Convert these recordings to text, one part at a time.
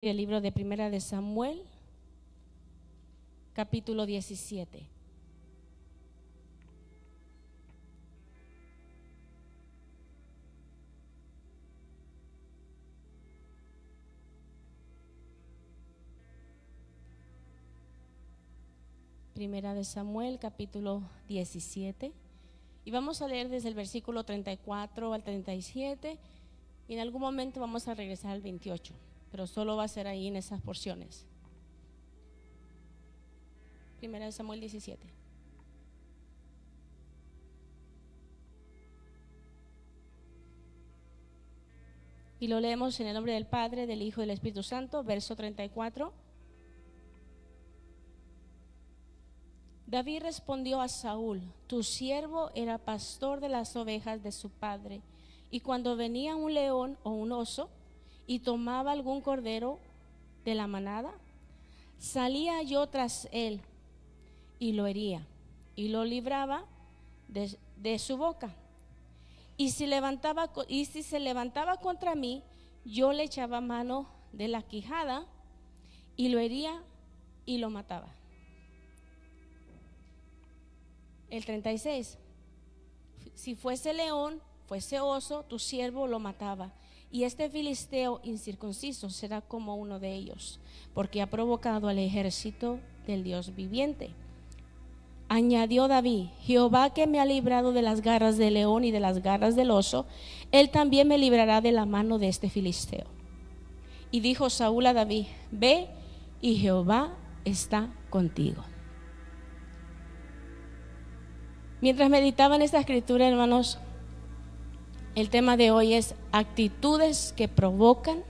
El libro de Primera de Samuel, capítulo 17. Primera de Samuel, capítulo 17. Y vamos a leer desde el versículo 34 al 37. Y en algún momento vamos a regresar al 28. Pero solo va a ser ahí en esas porciones. Primera de Samuel 17. Y lo leemos en el nombre del Padre, del Hijo y del Espíritu Santo, verso 34. David respondió a Saúl: tu siervo era pastor de las ovejas de su padre, y cuando venía un león o un oso y tomaba algún cordero de la manada, salía yo tras él y lo hería y lo libraba de su boca. Y si se levantaba contra mí, yo le echaba mano de la quijada y lo hería y lo mataba. El 36. Si fuese león, fuese oso, tu siervo lo mataba. Y este filisteo incircunciso será como uno de ellos, porque ha provocado al ejército del Dios viviente. Añadió David: Jehová, que me ha librado de las garras del león y de las garras del oso, él también me librará de la mano de este filisteo. Y dijo Saúl a David: ve, y Jehová está contigo. Mientras meditaba en esta escritura, hermanos, el tema de hoy es actitudes que provocan,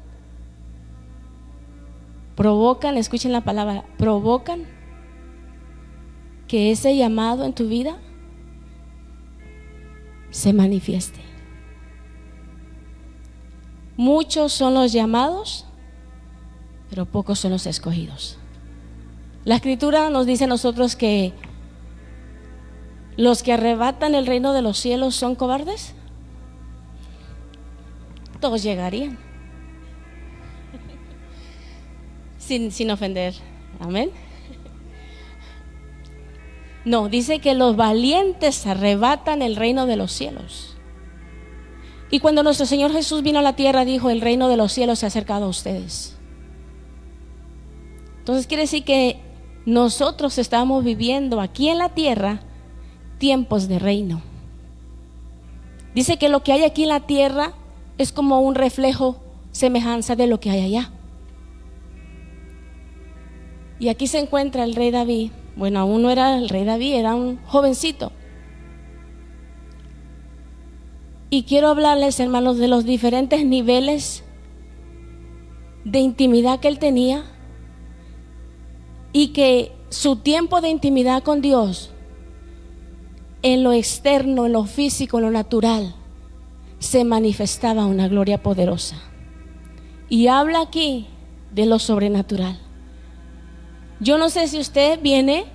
escuchen la palabra, provocan que ese llamado en tu vida se manifieste. Muchos son los llamados, pero pocos son los escogidos. La escritura nos dice a nosotros que los que arrebatan el reino de los cielos son cobardes. Todos llegarían sin ofender, amén. No, dice que los valientes arrebatan el reino de los cielos. Y cuando nuestro Señor Jesús vino a la tierra, dijo: el reino de los cielos se ha acercado a ustedes. Entonces quiere decir que nosotros estamos viviendo aquí en la tierra tiempos de reino. Dice que lo que hay aquí en la tierra es como un reflejo, semejanza de lo que hay allá. Y aquí se encuentra el rey David. Bueno, aún no era el rey David, era un jovencito. Y quiero hablarles, hermanos, de los diferentes niveles de intimidad que él tenía, y que su tiempo de intimidad con Dios, en lo externo, en lo físico, en lo natural, se manifestaba una gloria poderosa. Y habla aquí de lo sobrenatural. Yo no sé si usted viene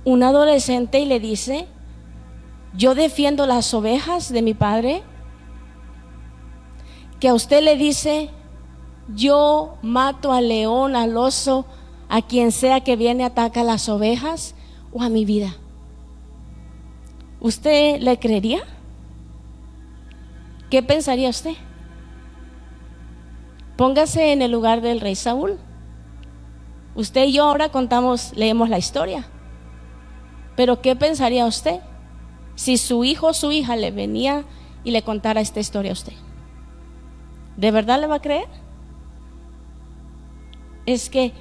un adolescente y le dice: yo defiendo las ovejas de mi padre, que a usted le dice: yo mato al león, al oso, a quien sea que viene ataca a las ovejas o a mi vida. ¿Usted le creería? ¿Qué pensaría usted? Póngase en el lugar del rey Saúl. Usted y yo ahora leemos la historia. Pero ¿qué pensaría usted si su hijo o su hija le venía y le contara esta historia a usted? ¿De verdad le va a creer? Es que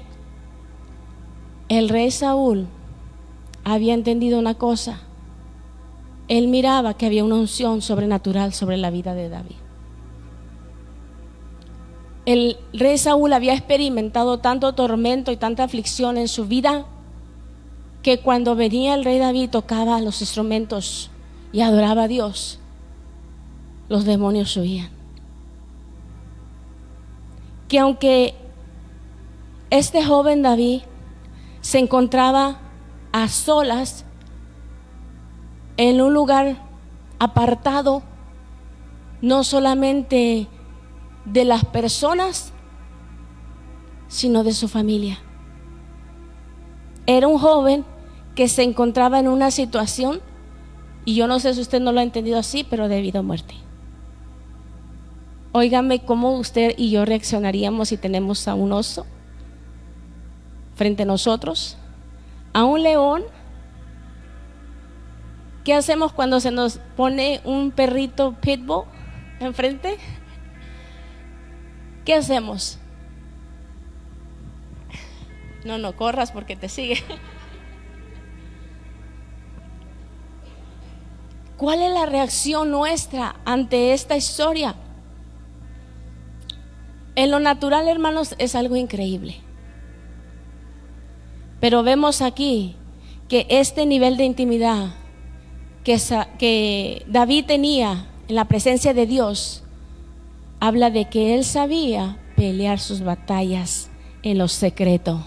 el rey Saúl había entendido una cosa. Él miraba que había una unción sobrenatural sobre la vida de David. El rey Saúl había experimentado tanto tormento y tanta aflicción en su vida, que cuando venía el rey David, tocaba los instrumentos y adoraba a Dios, los demonios huían. Que aunque este joven David se encontraba a solas en un lugar apartado, no solamente de las personas, sino de su familia. Era un joven que se encontraba en una situación, y yo no sé si usted no lo ha entendido así, pero de vida o muerte. Óigame cómo usted y yo reaccionaríamos si tenemos a un oso frente a nosotros, a un león. ¿Qué hacemos cuando se nos pone un perrito pitbull enfrente? ¿Qué hacemos? No corras porque te sigue. ¿Cuál es la reacción nuestra ante esta historia? En lo natural, hermanos, es algo increíble. Pero vemos aquí que este nivel de intimidad que David tenía en la presencia de Dios, habla de que él sabía pelear sus batallas en lo secreto.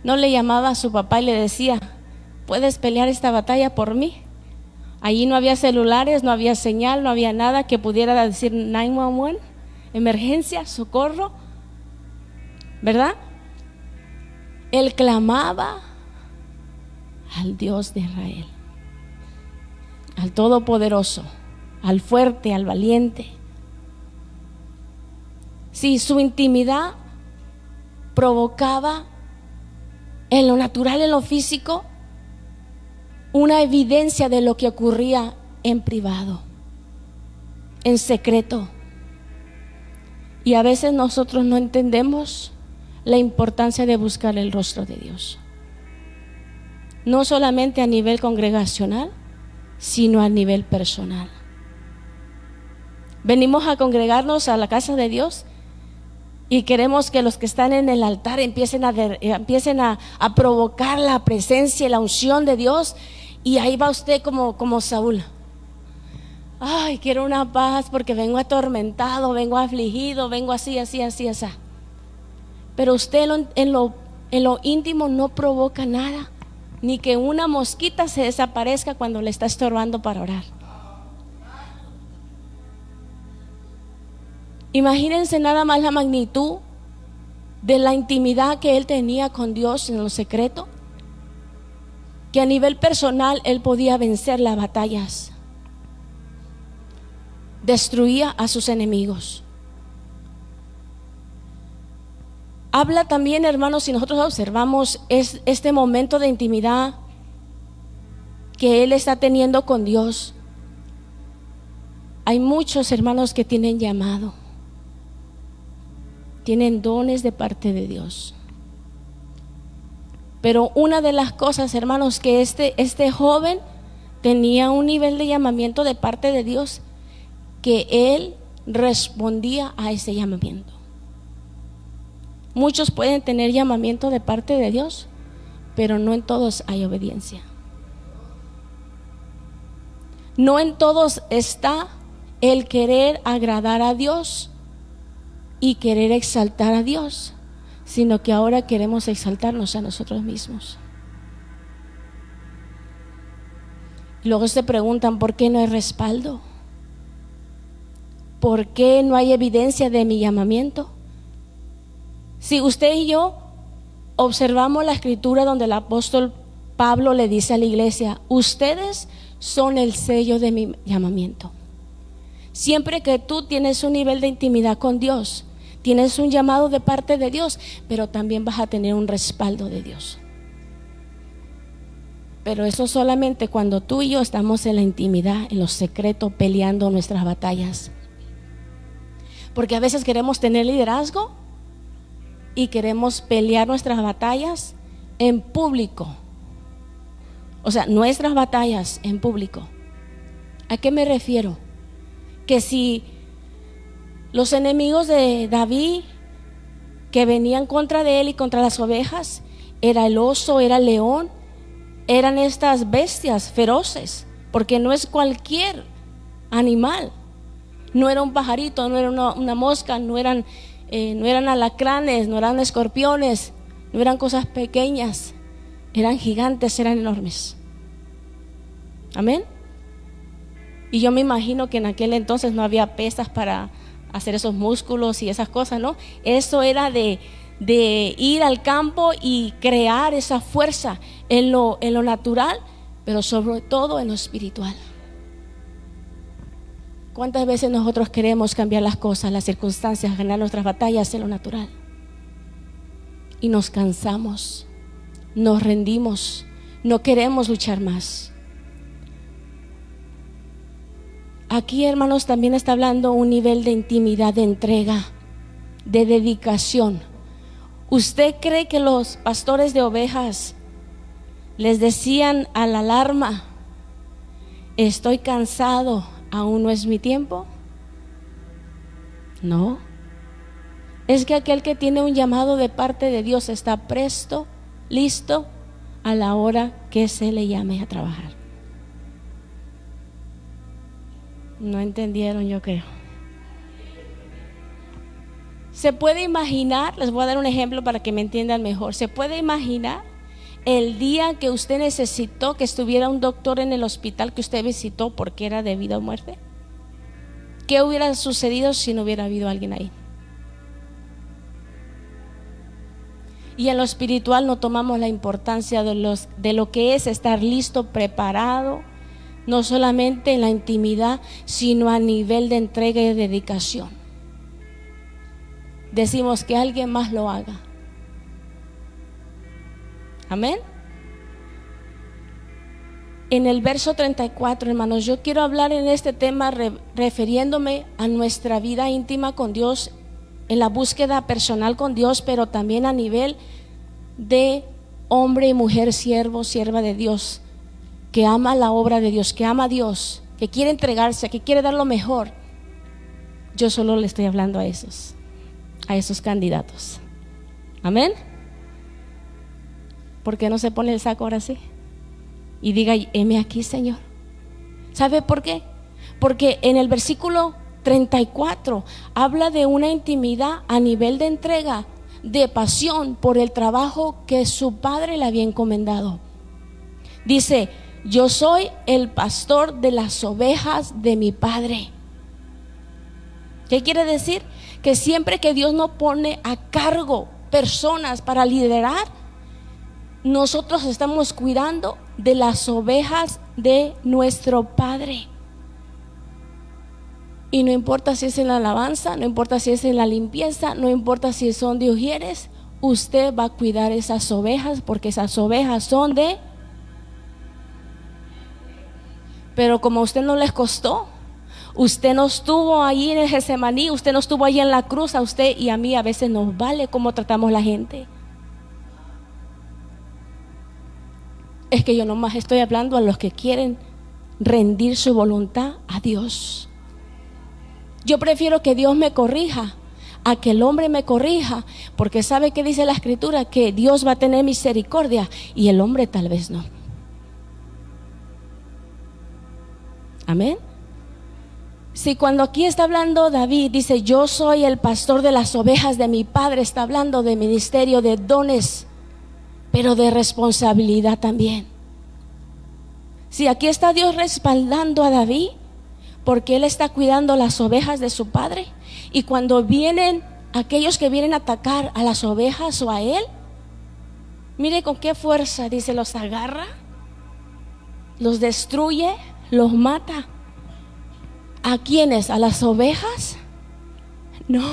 No le llamaba a su papá y le decía: ¿puedes pelear esta batalla por mí? Allí no había celulares, no había señal, no había nada que pudiera decir 911, emergencia, socorro, ¿verdad? Él clamaba al Dios de Israel, al Todopoderoso, al fuerte, al valiente. Si su intimidad provocaba en lo natural, en lo físico, una evidencia de lo que ocurría en privado, en secreto. Y a veces nosotros no entendemos la importancia de buscar el rostro de Dios, no solamente a nivel congregacional, sino a nivel personal. Venimos a congregarnos a la casa de Dios y queremos que los que están en el altar empiecen a provocar la presencia y la unción de Dios, y ahí va usted como Saúl. Ay, quiero una paz porque vengo atormentado, vengo afligido, vengo así. Pero usted en lo íntimo no provoca nada, ni que una mosquita se desaparezca cuando le está estorbando para orar. Imagínense nada más la magnitud de la intimidad que él tenía con Dios en lo secreto, que a nivel personal él podía vencer las batallas, destruía a sus enemigos. Habla también, hermanos, si nosotros observamos este momento de intimidad que él está teniendo con Dios. Hay muchos hermanos que tienen llamado, tienen dones de parte de Dios. Pero una de las cosas, hermanos, que este joven tenía un nivel de llamamiento de parte de Dios, que él respondía a ese llamamiento. Muchos pueden tener llamamiento de parte de Dios, pero no en todos hay obediencia. No en todos está el querer agradar a Dios y querer exaltar a Dios, sino que ahora queremos exaltarnos a nosotros mismos. Luego se preguntan: ¿por qué no hay respaldo? ¿Por qué no hay evidencia de mi llamamiento? Si usted y yo observamos la escritura donde el apóstol Pablo le dice a la iglesia: ustedes son el sello de mi llamamiento. Siempre que tú tienes un nivel de intimidad con Dios, tienes un llamado de parte de Dios, pero también vas a tener un respaldo de Dios. Pero eso solamente cuando tú y yo estamos en la intimidad, en lo secreto, peleando nuestras batallas. Porque a veces queremos tener liderazgo y queremos pelear nuestras batallas en público. O sea, nuestras batallas en público. ¿A qué me refiero? Que si los enemigos de David que venían contra de él y contra las ovejas, era el oso, era el león, eran estas bestias feroces, porque no es cualquier animal. No era un pajarito, no era una mosca, no eran alacranes, no eran escorpiones, no eran cosas pequeñas, eran gigantes, eran enormes. Amén. Y yo me imagino que en aquel entonces no había pesas para hacer esos músculos y esas cosas, ¿no? Eso era de ir al campo y crear esa fuerza en lo natural, pero sobre todo en lo espiritual. ¿Cuántas veces nosotros queremos cambiar las cosas, las circunstancias, ganar nuestras batallas en lo natural? Y nos cansamos, nos rendimos, no queremos luchar más. Aquí, hermanos, también está hablando un nivel de intimidad, de entrega, de dedicación. ¿Usted cree que los pastores de ovejas les decían a la alarma: estoy cansado, aún no es mi tiempo? No. Es que aquel que tiene un llamado de parte de Dios está presto, listo a la hora que se le llame a trabajar. No entendieron, yo creo. Se puede imaginar, les voy a dar un ejemplo para que me entiendan mejor. Se puede imaginar el día que usted necesitó que estuviera un doctor en el hospital que usted visitó porque era de vida o muerte. ¿Qué hubiera sucedido si no hubiera habido alguien ahí? Y en lo espiritual no tomamos la importancia de lo que es estar listo, preparado, no solamente en la intimidad, sino a nivel de entrega y de dedicación. Decimos que alguien más lo haga. Amén. En el verso 34, hermanos, yo quiero hablar en este tema refiriéndome a nuestra vida íntima con Dios, en la búsqueda personal con Dios, pero también a nivel de hombre y mujer, siervo, sierva de Dios, que ama la obra de Dios, que ama a Dios, que quiere entregarse, que quiere dar lo mejor. Yo solo le estoy hablando a esos candidatos. Amén. ¿Por qué no se pone el saco ahora sí? Y diga: heme aquí, Señor. ¿Sabe por qué? Porque en el versículo 34 habla de una intimidad a nivel de entrega, de pasión por el trabajo que su padre le había encomendado. Dice: yo soy el pastor de las ovejas de mi padre. ¿Qué quiere decir? Que siempre que Dios nos pone a cargo personas para liderar, nosotros estamos cuidando de las ovejas de nuestro Padre. Y no importa si es en la alabanza, no importa si es en la limpieza, no importa si son de ujieres, usted va a cuidar esas ovejas, porque esas ovejas son de... Pero como a usted no les costó, usted no estuvo ahí en el Getsemaní, usted no estuvo ahí en la cruz, a usted y a mí a veces nos vale cómo tratamos la gente. Es que yo nomás estoy hablando a los que quieren rendir su voluntad a Dios. Yo prefiero que Dios me corrija a que el hombre me corrija, porque sabe que dice la escritura que Dios va a tener misericordia y el hombre tal vez no. Amén. Si cuando aquí está hablando David, dice: yo soy el pastor de las ovejas de mi padre, está hablando de ministerio, de dones, pero de responsabilidad también. Si aquí está Dios respaldando a David, porque él está cuidando las ovejas de su padre, y cuando vienen aquellos que vienen a atacar a las ovejas o a él, mire con qué fuerza, dice, los agarra, los destruye, los mata. ¿A quiénes? ¿A las ovejas? No.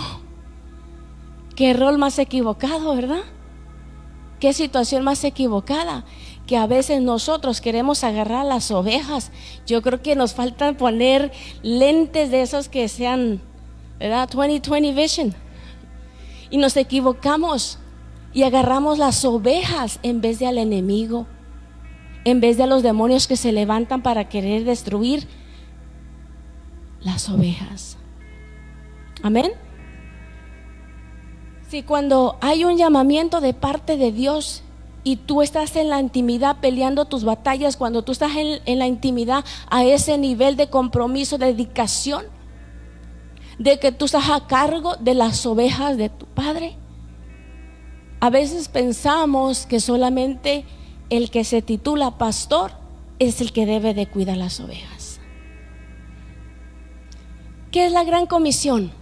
Qué rol más equivocado, ¿verdad? Qué situación más equivocada, que a veces nosotros queremos agarrar a las ovejas. Yo creo que nos falta poner lentes de esos que sean, ¿verdad? 20/20 vision. Y nos equivocamos y agarramos las ovejas en vez de al enemigo, en vez de a los demonios que se levantan para querer destruir las ovejas. Amén. Si cuando hay un llamamiento de parte de Dios y tú estás en la intimidad peleando tus batallas, cuando tú estás en la intimidad a ese nivel de compromiso, de dedicación, de que tú estás a cargo de las ovejas de tu Padre, a veces pensamos que solamente el que se titula pastor es el que debe de cuidar las ovejas. ¿Qué es la gran comisión?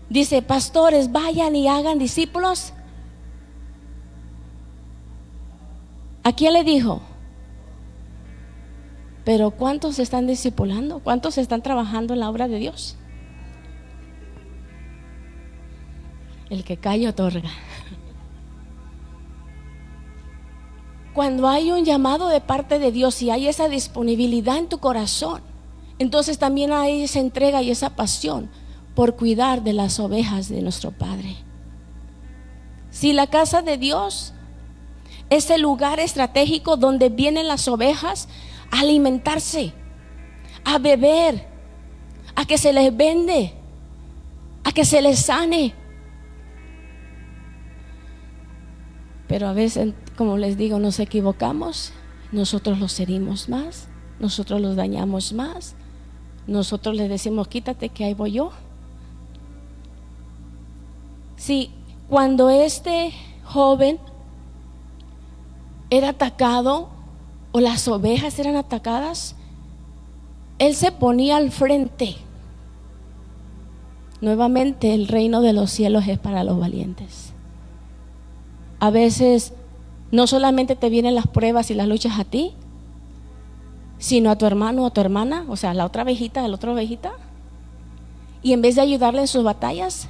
Dice, pastores, vayan y hagan discípulos. ¿A quién le dijo? Pero ¿cuántos se están discipulando? ¿Cuántos están trabajando en la obra de Dios? El que calla otorga. Cuando hay un llamado de parte de Dios y hay esa disponibilidad en tu corazón, entonces también hay esa entrega y esa pasión por cuidar de las ovejas de nuestro Padre. Si la casa de Dios es el lugar estratégico donde vienen las ovejas a alimentarse, a beber, a que se les vende, a que se les sane. Pero a veces, como les digo, nos equivocamos. Nosotros los herimos más, nosotros los dañamos más, nosotros les decimos quítate que ahí voy yo. Sí, cuando este joven era atacado o las ovejas eran atacadas, él se ponía al frente. Nuevamente, el reino de los cielos es para los valientes. A veces no solamente te vienen las pruebas y las luchas a ti, sino a tu hermano o a tu hermana, o sea, la otra ovejita, la otra ovejita. Y en vez de ayudarle en sus batallas,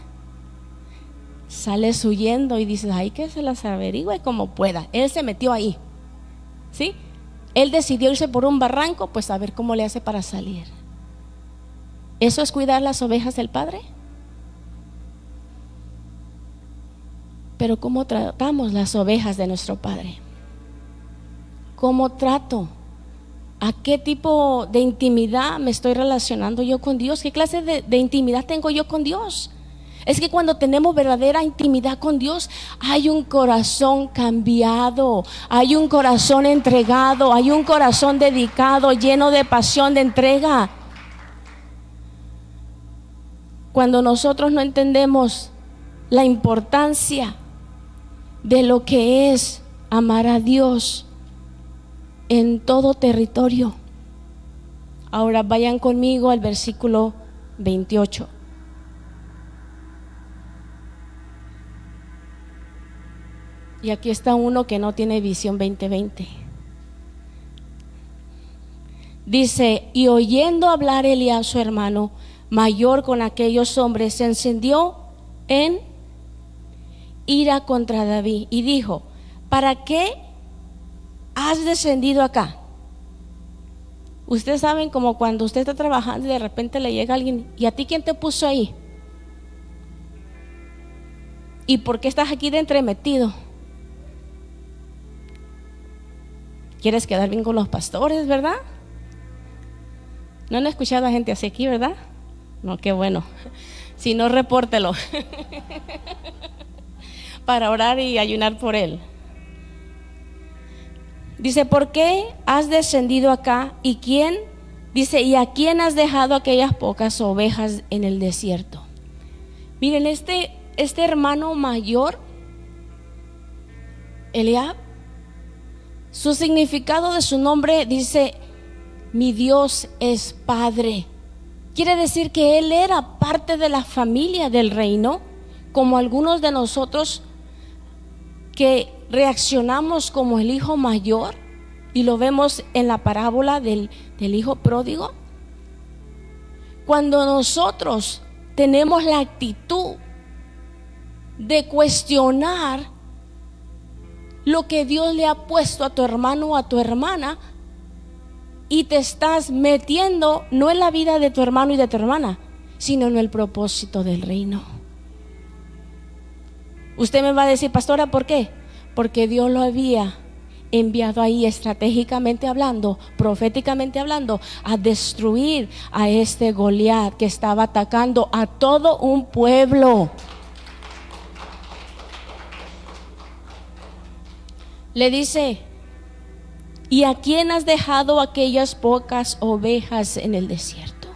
sales huyendo y dices, ay, que se las averigüe como pueda. Él se metió ahí, ¿sí? Él decidió irse por un barranco, pues a ver cómo le hace para salir. ¿Eso es cuidar las ovejas del Padre? Pero ¿cómo tratamos las ovejas de nuestro Padre? ¿Cómo trato? ¿A qué tipo de intimidad me estoy relacionando yo con Dios? ¿Qué clase de intimidad tengo yo con Dios? Es que cuando tenemos verdadera intimidad con Dios, hay un corazón cambiado, hay un corazón entregado, hay un corazón dedicado, lleno de pasión, de entrega. Cuando nosotros no entendemos la importancia de lo que es amar a Dios en todo territorio. Ahora vayan conmigo al versículo 28. Y aquí está uno que no tiene visión 2020. Dice, y oyendo hablar Elías su hermano mayor con aquellos hombres, se encendió en ira contra David y dijo, ¿para qué has descendido acá? Ustedes saben como cuando usted está trabajando y de repente le llega alguien, ¿y a ti quién te puso ahí? ¿Y por qué estás aquí de entremetido? ¿Quieres quedar bien con los pastores, verdad? ¿No han escuchado a gente así aquí, verdad? No, qué bueno. Si no, repórtelo para orar y ayunar por él. Dice, ¿por qué has descendido acá? ¿Y quién? Dice, ¿y a quién has dejado aquellas pocas ovejas en el desierto? Miren, este hermano mayor, Eliab, su significado de su nombre dice, mi Dios es Padre. Quiere decir que él era parte de la familia del reino, como algunos de nosotros que reaccionamos como el hijo mayor, y lo vemos en la parábola del hijo pródigo. Cuando nosotros tenemos la actitud de cuestionar lo que Dios le ha puesto a tu hermano o a tu hermana, y te estás metiendo no en la vida de tu hermano y de tu hermana, sino en el propósito del reino. Usted me va a decir, pastora, ¿por qué? Porque Dios lo había enviado ahí estratégicamente hablando, proféticamente hablando, a destruir a este Goliat que estaba atacando a todo un pueblo. Le dice, ¿y a quién has dejado aquellas pocas ovejas en el desierto?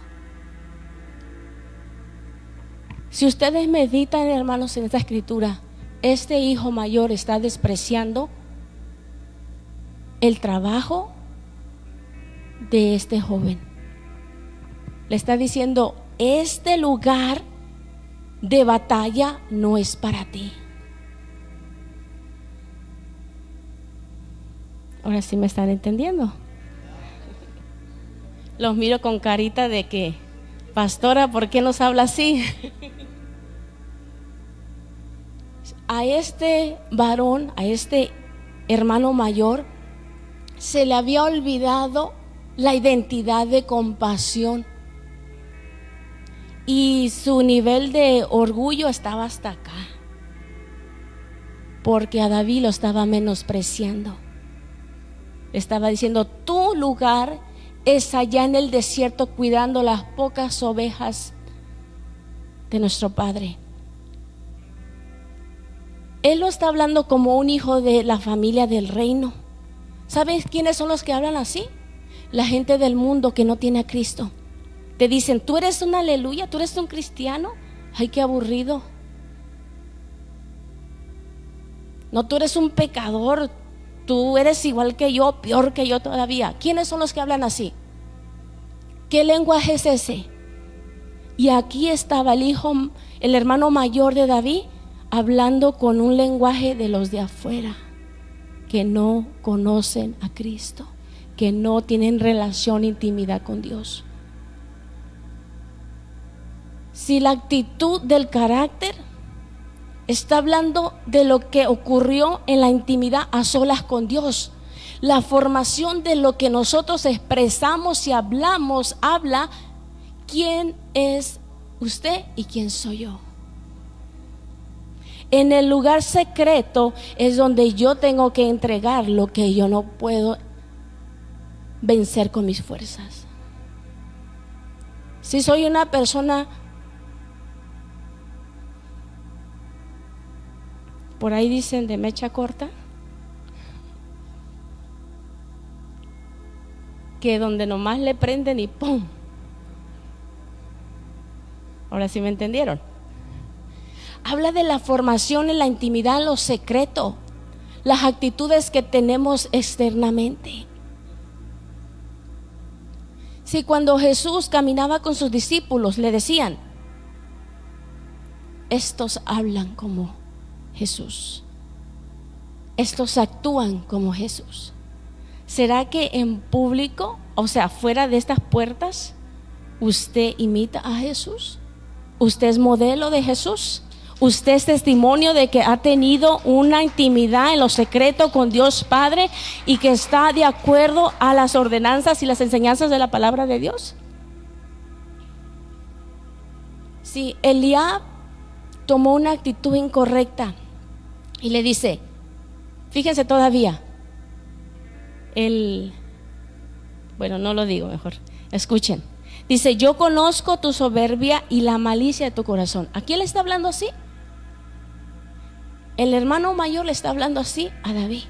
Si ustedes meditan, hermanos, en esta escritura, este hijo mayor está despreciando el trabajo de este joven. Le está diciendo, este lugar de batalla no es para ti. Ahora sí me están entendiendo. Los miro con carita de que, pastora, ¿por qué nos habla así? A este varón, a este hermano mayor, se le había olvidado la identidad de compasión y su nivel de orgullo estaba hasta acá, porque a David lo estaba menospreciando. Estaba diciendo: tu lugar es allá en el desierto, cuidando las pocas ovejas de nuestro padre. Él lo está hablando como un hijo de la familia del reino. ¿Sabes quiénes son los que hablan así? La gente del mundo que no tiene a Cristo. Te dicen: tú eres un aleluya, tú eres un cristiano. Ay, qué aburrido. No, tú eres un pecador, tú eres igual que yo, peor que yo todavía. ¿Quiénes son los que hablan así? ¿Qué lenguaje es ese? Y aquí estaba el hermano mayor de David, hablando con un lenguaje de los de afuera, que no conocen a Cristo, que no tienen relación, intimidad con Dios. Si la actitud del carácter está hablando de lo que ocurrió en la intimidad a solas con Dios, la formación de lo que nosotros expresamos y hablamos, habla quién es usted y quién soy yo. En el lugar secreto es donde yo tengo que entregar lo que yo no puedo vencer con mis fuerzas. Si soy una persona, por ahí dicen, de mecha corta, que donde nomás le prenden y ¡pum! Ahora sí me entendieron. Habla de la formación en la intimidad, en lo secreto, las actitudes que tenemos externamente. Si cuando Jesús caminaba con sus discípulos le decían: estos hablan como Jesús, estos actúan como Jesús, ¿será que en público, o sea, fuera de estas puertas, usted imita a Jesús? ¿Usted es modelo de Jesús? ¿Usted es testimonio de que ha tenido una intimidad en lo secreto con Dios Padre y que está de acuerdo a las ordenanzas y las enseñanzas de la palabra de Dios? Si Eliab tomó una actitud incorrecta y le dice, fíjense todavía, bueno, no lo digo, mejor escuchen. Dice: yo conozco tu soberbia y la malicia de tu corazón. ¿A quién le está hablando así? El hermano mayor le está hablando así a David.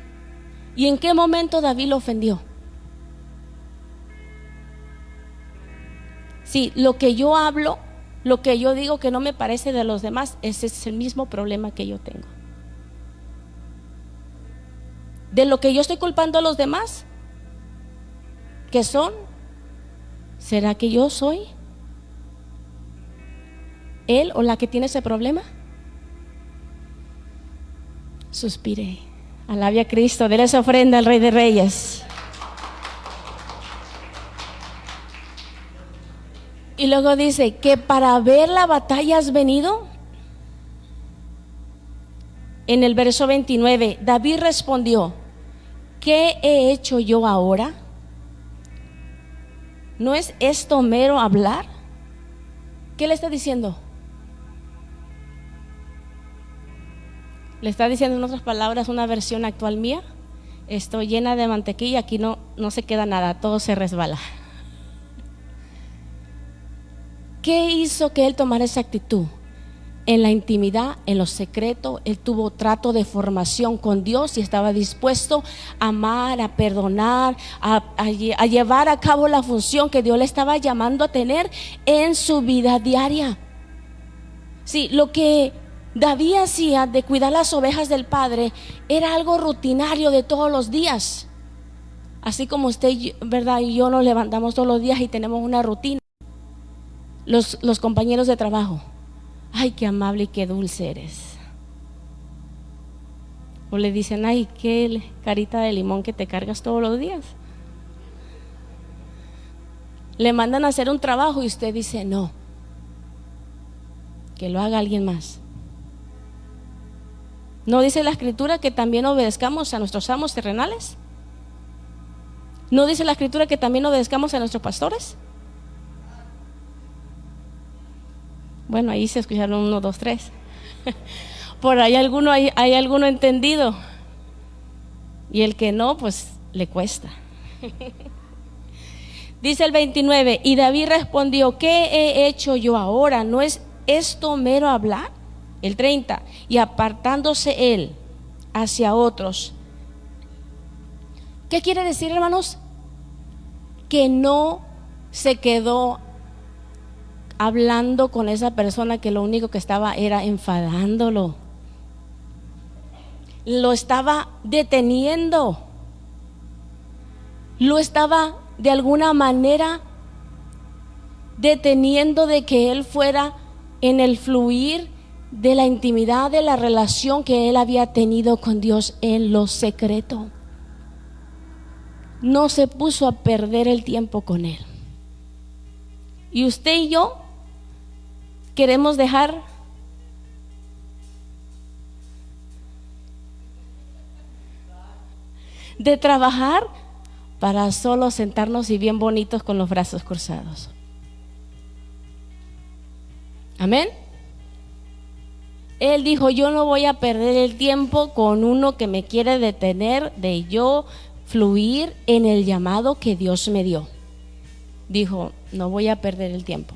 ¿Y en qué momento David lo ofendió? Sí, lo que yo hablo, lo que yo digo que no me parece de los demás, ese es el mismo problema que yo tengo. De lo que yo estoy culpando a los demás, ¿qué son? ¿Será que yo soy él o la que tiene ese problema? Suspiré. Alabe a Cristo, déle esa ofrenda al Rey de Reyes. Y luego dice que para ver la batalla has venido. En el verso 29, David respondió: ¿qué he hecho yo ahora? ¿No es esto mero hablar? ¿Qué le está diciendo? Le está diciendo, en otras palabras, una versión actual mía: estoy llena de mantequilla, aquí no se queda nada, todo se resbala. ¿Qué hizo que él tomara esa actitud? En la intimidad, en lo secreto, él tuvo trato de formación con Dios y estaba dispuesto a amar, a perdonar, a llevar a cabo la función que Dios le estaba llamando a tener en su vida diaria. Sí, lo que David hacía de cuidar las ovejas del Padre era algo rutinario de todos los días. Así como usted, ¿verdad?, y yo nos levantamos todos los días y tenemos una rutina. Los compañeros de trabajo, ay, qué amable y qué dulce eres. O le dicen, ay, qué carita de limón que te cargas todos los días. Le mandan a hacer un trabajo y usted dice, no, que lo haga alguien más. ¿No dice la Escritura que también obedezcamos a nuestros amos terrenales? ¿No dice la Escritura que también obedezcamos a nuestros pastores? Bueno, ahí se escucharon 1, 2, 3. Por ahí hay alguno entendido. Y el que no, pues le cuesta. Dice el 29, y David respondió, ¿qué he hecho yo ahora? ¿No es esto mero hablar? El 30, y apartándose él hacia otros. ¿Qué quiere decir, hermanos? Que no se quedó hablando con esa persona que lo único que estaba era enfadándolo. Lo estaba deteniendo. Lo estaba de alguna manera deteniendo de que él fuera en el fluir de la intimidad, de la relación que él había tenido con Dios en lo secreto. No se puso a perder el tiempo con él. Y usted y yo queremos dejar de trabajar para solo sentarnos y bien bonitos con los brazos cruzados. Amén. Él dijo, yo no voy a perder el tiempo con uno que me quiere detener de yo fluir en el llamado que Dios me dio. Dijo, no voy a perder el tiempo.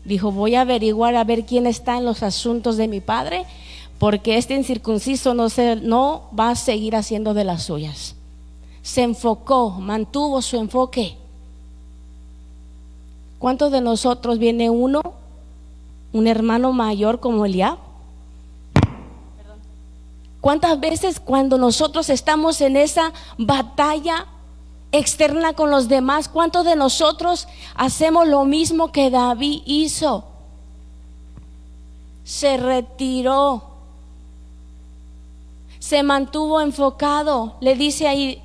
Dijo, voy a averiguar a ver quién está en los asuntos de mi padre, porque este incircunciso no va a seguir haciendo de las suyas. Se enfocó, mantuvo su enfoque. ¿Cuántos de nosotros viene un hermano mayor como Eliab? ¿Cuántas veces cuando nosotros estamos en esa batalla externa con los demás, cuántos de nosotros hacemos lo mismo que David hizo? Se retiró, se mantuvo enfocado. Le dice ahí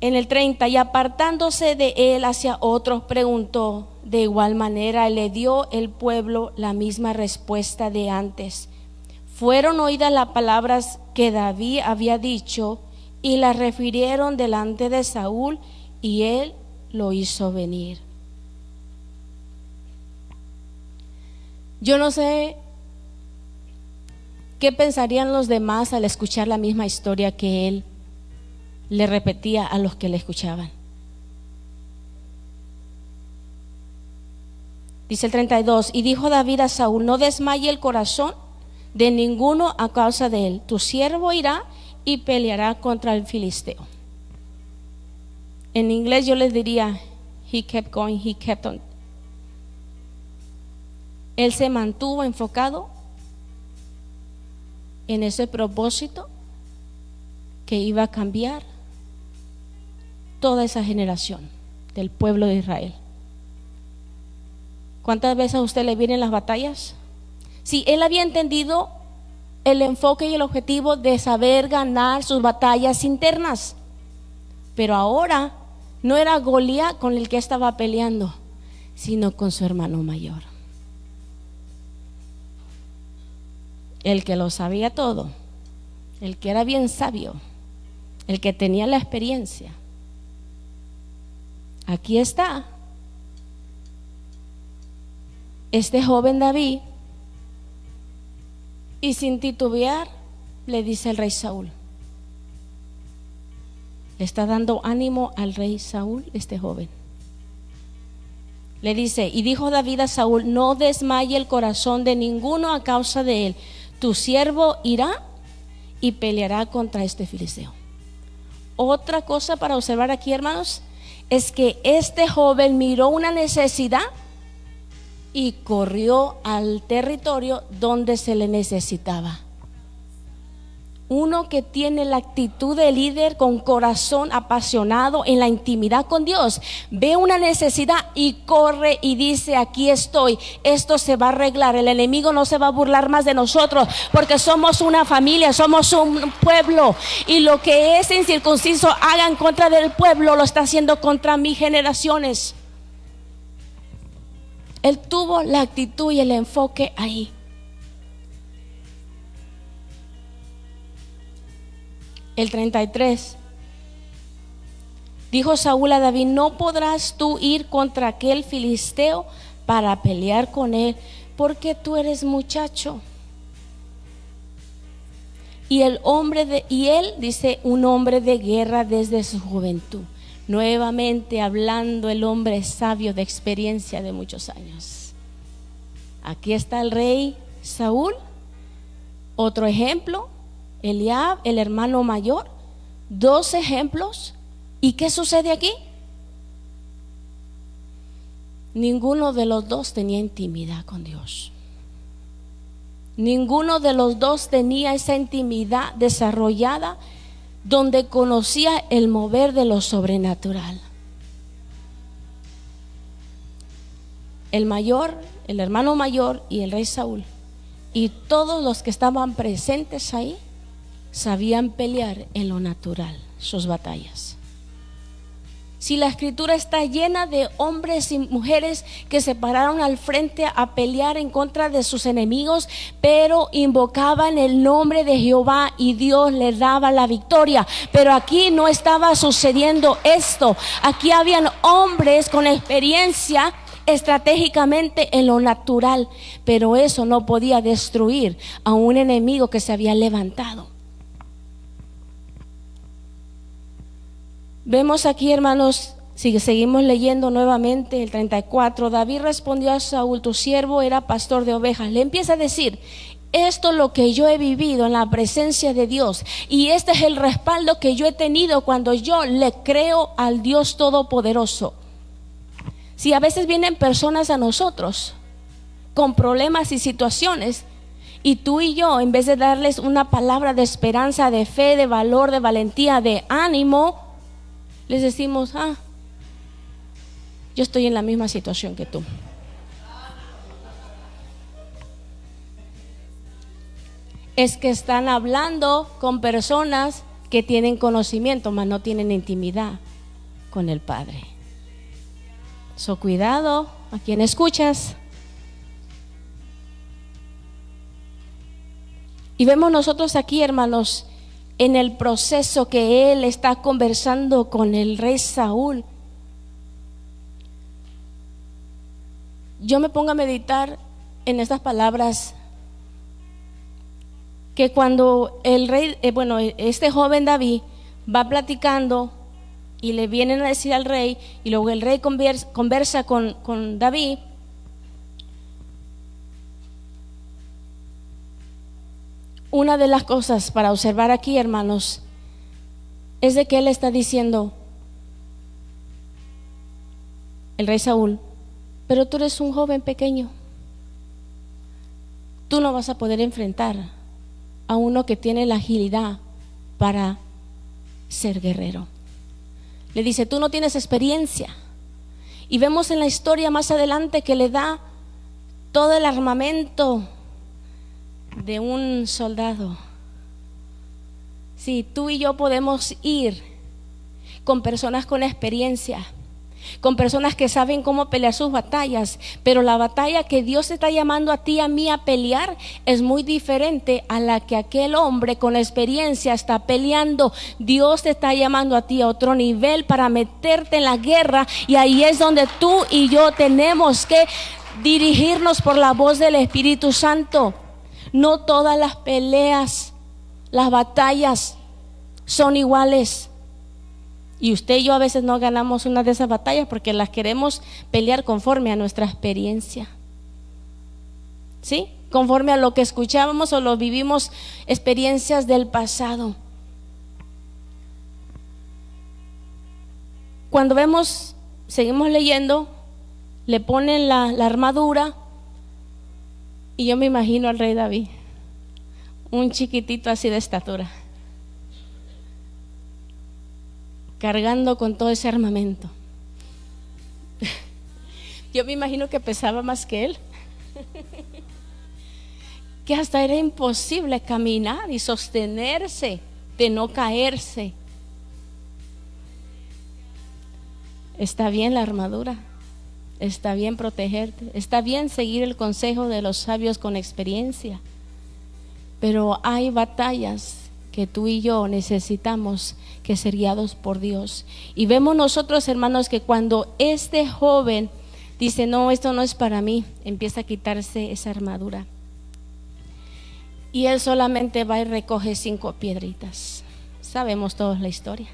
en el 30, y apartándose de él hacia otros, preguntó. De igual manera le dio el pueblo la misma respuesta de antes. Fueron oídas las palabras que David había dicho y las refirieron delante de Saúl, y él lo hizo venir. Yo no sé qué pensarían los demás al escuchar la misma historia que él le repetía a los que le escuchaban. Dice el 32, y dijo David a Saúl, no desmaye el corazón de ninguno a causa de él. Tu siervo irá y peleará contra el filisteo. En inglés yo les diría, he kept going, he kept on. Él se mantuvo enfocado en ese propósito que iba a cambiar toda esa generación del pueblo de Israel. ¿Cuántas veces a usted le vienen las batallas? Si él había entendido el enfoque y el objetivo de saber ganar sus batallas internas, pero ahora no era Goliat con el que estaba peleando, sino con su hermano mayor, el que lo sabía todo, el que era bien sabio, el que tenía la experiencia. Aquí está este joven David, y sin titubear le dice al rey Saúl, le está dando ánimo al rey Saúl, este joven. Le dice, y dijo David a Saúl, no desmaye el corazón de ninguno a causa de él. Tu siervo irá y peleará contra este filisteo. Otra cosa para observar aquí, hermanos, es que este joven miró una necesidad y corrió al territorio donde se le necesitaba. Uno que tiene la actitud de líder con corazón apasionado en la intimidad con Dios, ve una necesidad y corre y dice: aquí estoy, esto se va a arreglar, el enemigo no se va a burlar más de nosotros, porque somos una familia, somos un pueblo, y lo que ese incircunciso haga en contra del pueblo lo está haciendo contra mis generaciones. Él tuvo la actitud y el enfoque ahí. El 33. Dijo Saúl a David: no podrás tú ir contra aquel filisteo para pelear con él, porque tú eres muchacho. Y él dice, un hombre de guerra desde su juventud. Nuevamente hablando el hombre sabio de experiencia de muchos años. Aquí está el rey Saúl. Otro ejemplo, Eliab, el hermano mayor. 2 ejemplos. ¿Y qué sucede aquí? Ninguno de los dos tenía intimidad con Dios. Ninguno de los dos tenía esa intimidad desarrollada donde conocía el mover de lo sobrenatural. El mayor, el hermano mayor y el rey Saúl, y todos los que estaban presentes ahí, sabían pelear en lo natural sus batallas. Si la escritura está llena de hombres y mujeres que se pararon al frente a pelear en contra de sus enemigos, pero invocaban el nombre de Jehová y Dios les daba la victoria. Pero aquí no estaba sucediendo esto. Aquí habían hombres con experiencia estratégicamente en lo natural, pero eso no podía destruir a un enemigo que se había levantado. Vemos aquí, hermanos, si seguimos leyendo nuevamente el 34. David respondió a Saúl: tu siervo era pastor de ovejas. Le empieza a decir: esto es lo que yo he vivido en la presencia de Dios, y este es el respaldo que yo he tenido cuando yo le creo al Dios Todopoderoso. Si a veces vienen personas a nosotros con problemas y situaciones, y tú y yo, en vez de darles una palabra de esperanza, de fe, de valor, de valentía, de ánimo, les decimos: yo estoy en la misma situación que tú. Es que están hablando con personas que tienen conocimiento, mas no tienen intimidad con el Padre. So, cuidado a quien escuchas. Y vemos nosotros aquí, hermanos, en el proceso que él está conversando con el rey Saúl. Yo me pongo a meditar en estas palabras, que cuando el rey, este joven David va platicando y le vienen a decir al rey, y luego el rey conversa con David, una de las cosas para observar aquí, hermanos, es de que él está diciendo, el rey Saúl: pero tú eres un joven pequeño, tú no vas a poder enfrentar a uno que tiene la agilidad para ser guerrero. Le dice: tú no tienes experiencia. Y vemos en la historia más adelante que le da todo el armamento de un soldado. Sí, tú y yo podemos ir con personas con experiencia, con personas que saben cómo pelear sus batallas, pero la batalla que Dios está llamando a ti y a mí a pelear es muy diferente a la que aquel hombre con experiencia está peleando. Dios te está llamando a ti a otro nivel para meterte en la guerra, y ahí es donde tú y yo tenemos que dirigirnos por la voz del Espíritu Santo. No todas las peleas, las batallas son iguales. Y usted y yo a veces no ganamos una de esas batallas porque las queremos pelear conforme a nuestra experiencia, ¿sí? Conforme a lo que escuchábamos o lo vivimos, experiencias del pasado. Cuando seguimos leyendo, le ponen la armadura, y yo me imagino al rey David, un chiquitito así de estatura, cargando con todo ese armamento. Yo me imagino que pesaba más que él, que hasta era imposible caminar y sostenerse, de no caerse. Está bien la armadura, está bien protegerte, está bien seguir el consejo de los sabios con experiencia, pero hay batallas que tú y yo necesitamos que ser guiados por Dios. Y vemos nosotros, hermanos, que cuando este joven dice, no, esto no es para mí, empieza a quitarse esa armadura. Y él solamente va y recoge 5 piedritas. Sabemos todos la historia.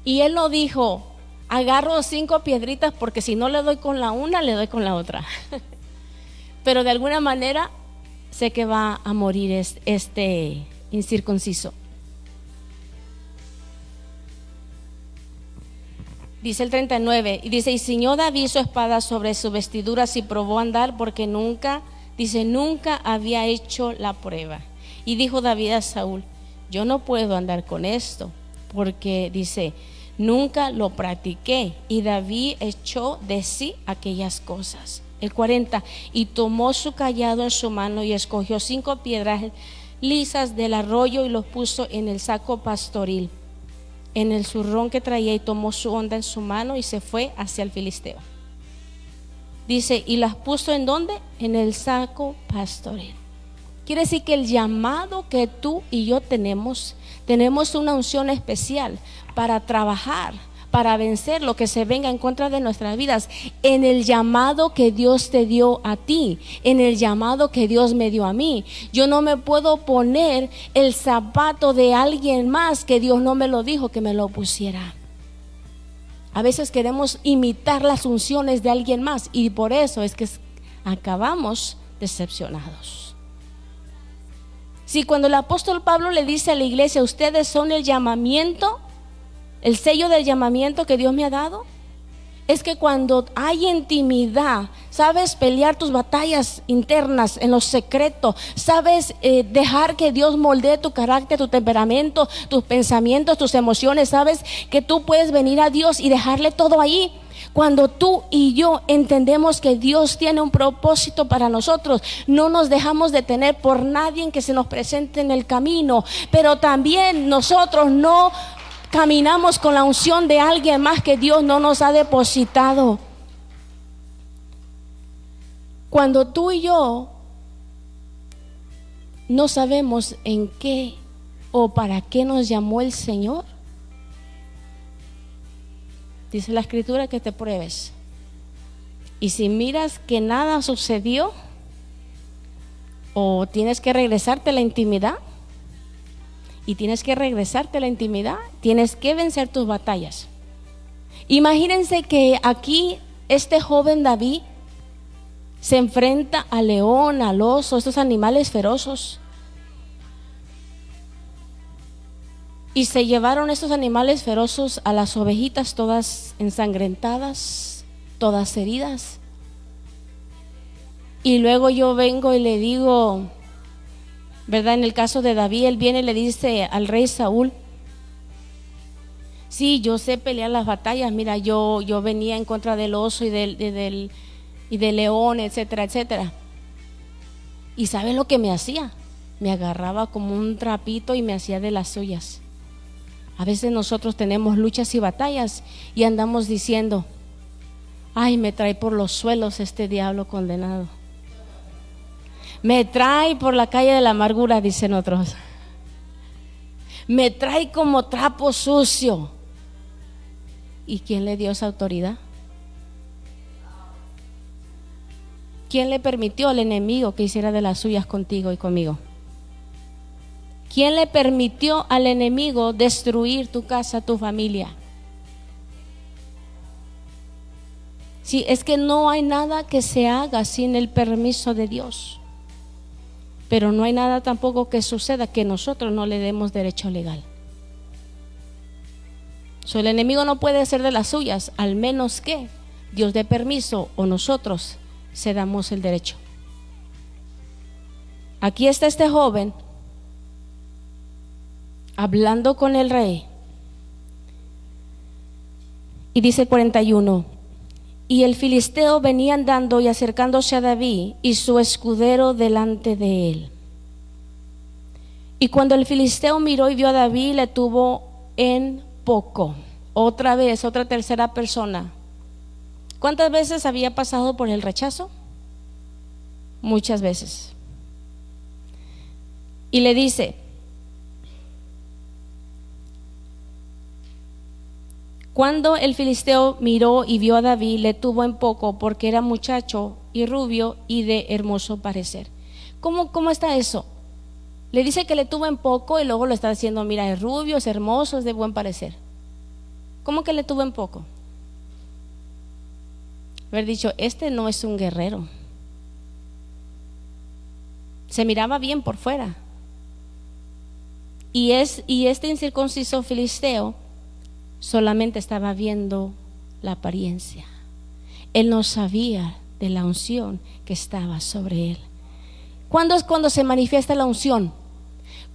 Y él no dijo, agarro 5 piedritas porque si no le doy con la una, le doy con la otra. Pero de alguna manera sé que va a morir este incircunciso. Dice el 39, y dice, y ciñó David su espada sobre su vestidura y probó a andar porque nunca había hecho la prueba. Y dijo David a Saúl, yo no puedo andar con esto, porque dice, nunca lo practiqué. Y David echó de sí aquellas cosas. El 40, y tomó su cayado en su mano y escogió 5 piedras lisas del arroyo y los puso en el saco pastoril, en el zurrón que traía, y tomó su honda en su mano y se fue hacia el filisteo. Dice, y las puso ¿en dónde? En el saco pastoril. Quiere decir que el llamado que tú y yo tenemos una unción especial para trabajar, para vencer lo que se venga en contra de nuestras vidas, en el llamado que Dios te dio a ti, en el llamado que Dios me dio a mí. Yo no me puedo poner el zapato de alguien más que Dios no me lo dijo que me lo pusiera. A veces queremos imitar las unciones de alguien más y por eso es que acabamos decepcionados. Si cuando el apóstol Pablo le dice a la iglesia, ustedes son el llamamiento, el sello del llamamiento que Dios me ha dado, es que cuando hay intimidad, sabes pelear tus batallas internas en lo secreto, sabes dejar que Dios moldee tu carácter, tu temperamento, tus pensamientos, tus emociones, sabes que tú puedes venir a Dios y dejarle todo ahí. Cuando tú y yo entendemos que Dios tiene un propósito para nosotros, no nos dejamos detener por nadie que se nos presente en el camino, pero también nosotros no caminamos con la unción de alguien más que Dios no nos ha depositado. Cuando tú y yo no sabemos en qué o para qué nos llamó el Señor, dice la Escritura que te pruebes. Y si miras que nada sucedió, o tienes que regresarte a la intimidad, y tienes que regresarte a la intimidad, tienes que vencer tus batallas. Imagínense que aquí este joven David se enfrenta al león, al oso, estos animales feroces. Y se llevaron estos animales feroces a las ovejitas todas ensangrentadas, todas heridas. Y luego yo vengo y le digo, ¿verdad? En el caso de David, él viene y le dice al rey Saúl, sí, yo sé pelear las batallas, mira, yo venía en contra del oso y del león, etcétera, etcétera. ¿Y sabes lo que me hacía? Me agarraba como un trapito y me hacía de las suyas. A veces nosotros tenemos luchas y batallas y andamos diciendo, ay, me trae por los suelos este diablo condenado. Me trae por la calle de la amargura, dicen otros. Me trae como trapo sucio. ¿Y quién le dio esa autoridad? ¿Quién le permitió al enemigo que hiciera de las suyas contigo y conmigo? ¿Quién le permitió al enemigo destruir tu casa, tu familia? Sí, es que no hay nada que se haga sin el permiso de Dios. Pero no hay nada tampoco que suceda que nosotros no le demos derecho legal. El enemigo no puede hacer de las suyas, al menos que Dios dé permiso o nosotros cedamos el derecho. Aquí está este joven hablando con el rey. Y dice 41, y el filisteo venía andando y acercándose a David y su escudero delante de él. Y cuando el filisteo miró y vio a David, le tuvo en poco. Otra vez, otra tercera persona. ¿Cuántas veces había pasado por el rechazo? Muchas veces. Y le dice, cuando el filisteo miró y vio a David, le tuvo en poco, porque era muchacho y rubio y de hermoso parecer. ¿Cómo está eso? Le dice que le tuvo en poco y luego lo está diciendo, mira, es rubio, es hermoso, es de buen parecer. ¿Cómo que le tuvo en poco? Haber dicho, este no es un guerrero. Se miraba bien por fuera. Y este incircunciso filisteo solamente estaba viendo la apariencia. Él no sabía de la unción que estaba sobre él. ¿Cuándo es cuando se manifiesta la unción?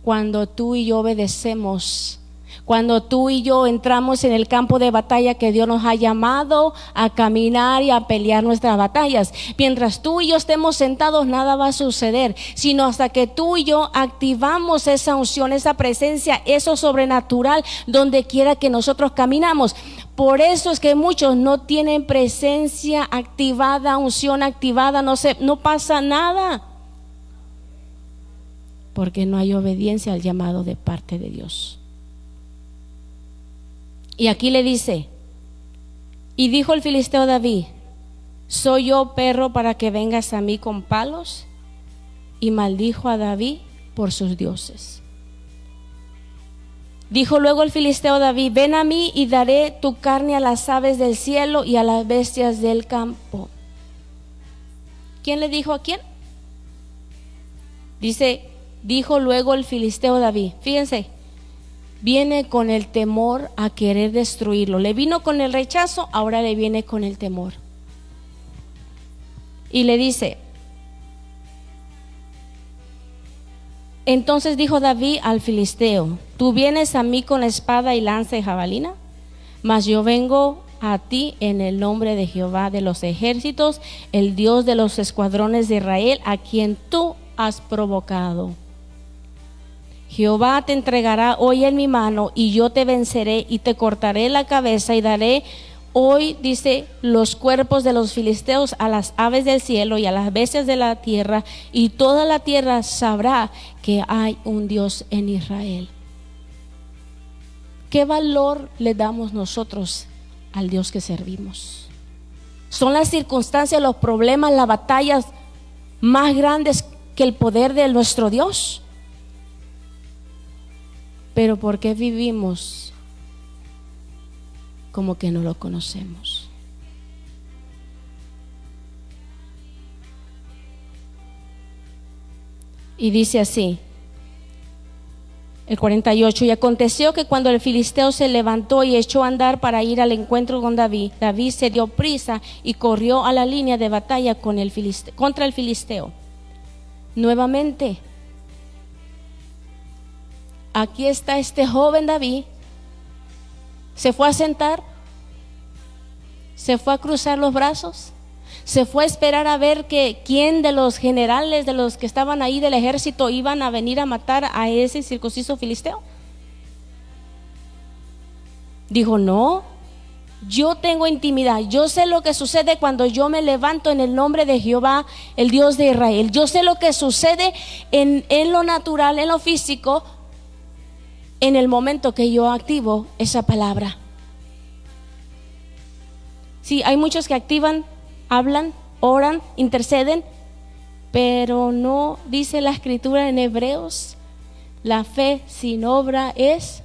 Cuando tú y yo obedecemos, cuando tú y yo entramos en el campo de batalla que Dios nos ha llamado a caminar y a pelear nuestras batallas. Mientras tú y yo estemos sentados, nada va a suceder, sino hasta que tú y yo activamos esa unción, esa presencia, eso sobrenatural, donde quiera que nosotros caminamos. Por eso es que muchos no tienen presencia activada, unción activada, no pasa nada, porque no hay obediencia al llamado de parte de Dios. Y aquí le dice, y dijo el filisteo a David, ¿soy yo perro para que vengas a mí con palos? Y maldijo a David por sus dioses. Dijo luego el filisteo a David, ven a mí y daré tu carne a las aves del cielo y a las bestias del campo. ¿Quién le dijo a quién? Dice, dijo luego el filisteo a David. Fíjense, viene con el temor a querer destruirlo. Le vino con el rechazo, ahora le viene con el temor. Y le dice, entonces dijo David al filisteo, tú vienes a mí con espada y lanza y jabalina, mas yo vengo a ti en el nombre de Jehová de los ejércitos, el Dios de los escuadrones de Israel, a quien tú has provocado. Jehová te entregará hoy en mi mano y yo te venceré y te cortaré la cabeza y daré hoy, dice, los cuerpos de los filisteos a las aves del cielo y a las bestias de la tierra, y toda la tierra sabrá que hay un Dios en Israel. ¿Qué valor le damos nosotros al Dios que servimos? Son las circunstancias, los problemas, las batallas más grandes que el poder de nuestro Dios. Pero ¿por qué vivimos como que no lo conocemos? Y dice así, el 48, y aconteció que cuando el filisteo se levantó y echó a andar para ir al encuentro con David, David se dio prisa y corrió a la línea de batalla contra el filisteo. Nuevamente, aquí está este joven David, se fue a sentar, se fue a cruzar los brazos, se fue a esperar a ver quién de los generales, de los que estaban ahí del ejército, iban a venir a matar a ese circunciso filisteo. Dijo, no, yo tengo intimidad, yo sé lo que sucede cuando yo me levanto en el nombre de Jehová, el Dios de Israel. Yo sé lo que sucede en lo natural, en lo físico, en el momento que yo activo esa palabra. Sí, hay muchos que activan, hablan, oran, interceden, pero no dice la escritura en Hebreos, la fe sin obra es